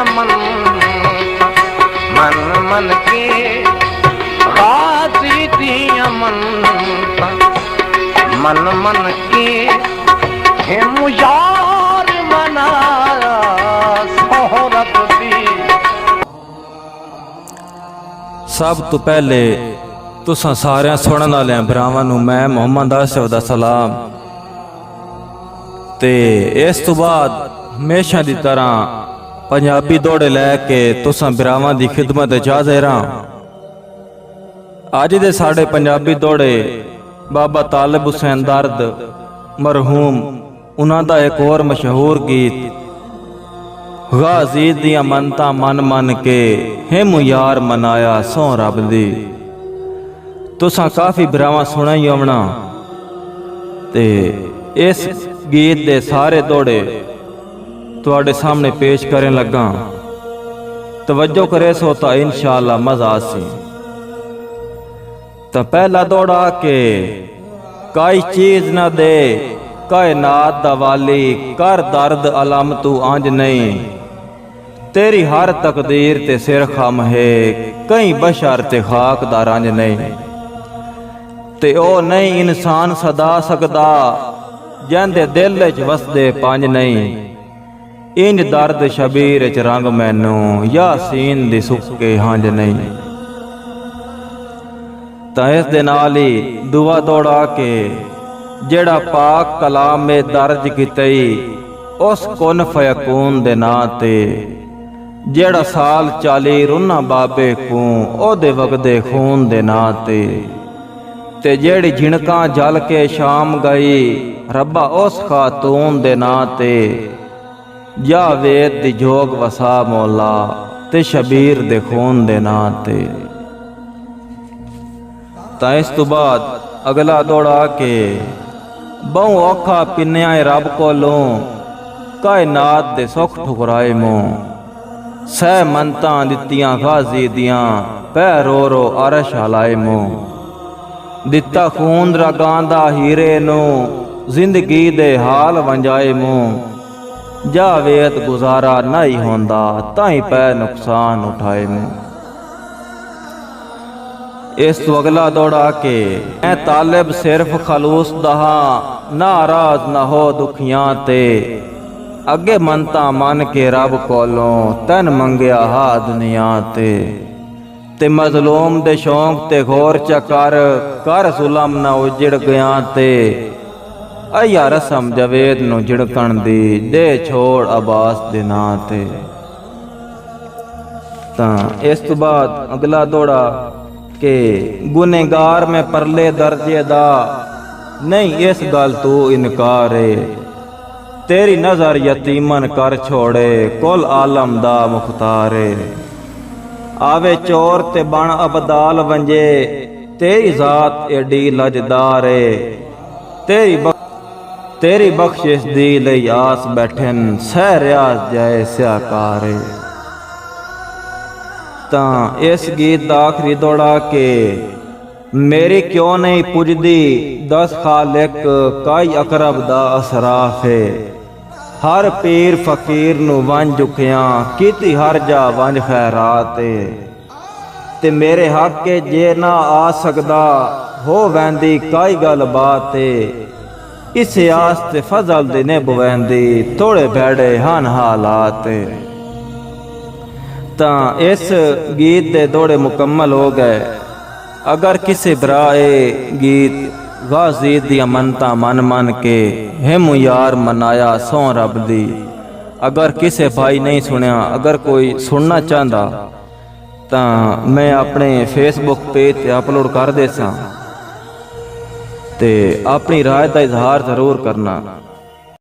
मन मन मन के गाजी दिया मन मन मन के हिम यार मनाया सोहरत दी। सब तो पहले तुसां सारियां सुनन वाले भरावां नूं मैं मोहम्मद आसिफ दा सलाम ते इस तो बाद हमेशा दी तरह पंजाबी दौड़े लैके तुसां भरावां दी खिदमत च हाज़िर हां। अज दे साडे पंजाबी दौड़े बाबा तालिब हुसैन दर्द मरहूम उन्हां दा एक और मशहूर गीत गाजी दियां मनता मन मन के हिम यार मनाया सौ रब दी। तुसां काफ़ी भरावां सुना ही होना ते इस गीत दे सारे दौड़े तुहाडे सामने पेश करन लगा। तवज्जो करे सो तो इंशाअल्लाह मज़ा आसी। तो पहला दौड़ा के काई चीज न दे कायनात दा वाली कर दर्द अलम तू आंज नहीं। तेरी हर तकदीर ते सिर खम है कई बशर ते खाक दा रंज नहीं। ते ओ नहीं इंसान सदा सकदा जैंदे दिल च वसदे पंज नहीं। इंज दर्द शबीर च रंग मैनू यासीन दी सुके हंज नहीं। तां इस दे नाल ही दुआ दौड़ा के जेड़ा पाक कलाम में दर्ज कीतई उस कुन फयकून दे नां ते जेड़ा साल 40 रुन्ना बाबे को ओदे वगदे खून दे नां ते जेड़ी झिणकां जल के शाम गई रब्बा उस खातून दे नां ते या वेद दी जोग वसा मौला ते शबीर दे खून दे नां ते। तां इस तो बाद अगला दौड़ा के बहु औखा पिन्या रब कोलों कायनात दे सुख ठुकराए मूं। सह मनतां दित्तियां गाजी दियां पै रो रो अरश हलाए मूं। दिता खून रगांदा हीरे नू जिंदगी दे हाल वंजाए मूं। जावेद गुजारा नहीं होंदा ताई पै नुकसान उठाए मूं। इस तो अगला दौड़ा के मैं तालिब सिर्फ खलूस दहा नाराज न हो दुखियां ते। अगे मनता मन के रब कोलों तन मंगया हा दुनिया ते मजलूम दे शौक ते घोर चकर कर जुलम न उजड़ गया ते। अया रसम जवेद नु झिड़कण दी दे छोड़ अब्बास दे नां ते। तां इस तो बाद अगला दौड़ा के गुनेगार में परले दर्जे दा नहीं इस गल तू इनकार है। तेरी नजर यतीमन कर छोड़े कुल आलम दा मुख्तारे। आवे चोर ते बण अबदाल वंजे तेरी जात एडी लजदारे। तेरी बख्शिश दी लई आस बैठन सह रियाज जाए स्याकारे। तां इस गीत दा आखिरी दौड़ा के मेरी क्यों नहीं पुजदी दस खालिक काई अकरब दा असराफ है। हर पीर फकीर नू वंज झुकिया कीती हर जा वंज खैरात ते मेरे हक के जे ना आ सकदा हो वैंदी काई गल बात इस आस्ते फजल दे ने बवैंदी थोड़े भैड़े हन हालात। तां इस गीत दे दौड़े मुकम्मल हो गए। अगर किसी बराए गीत गाजी दिया मनता मन मन के हिम यार मनाया सौ रब दी अगर किसी भाई नहीं सुनिया अगर कोई सुनना चाहता तो मैं अपने फेसबुक पेज पे अपलोड कर देसा ते अपनी राय का इजहार जरूर करना।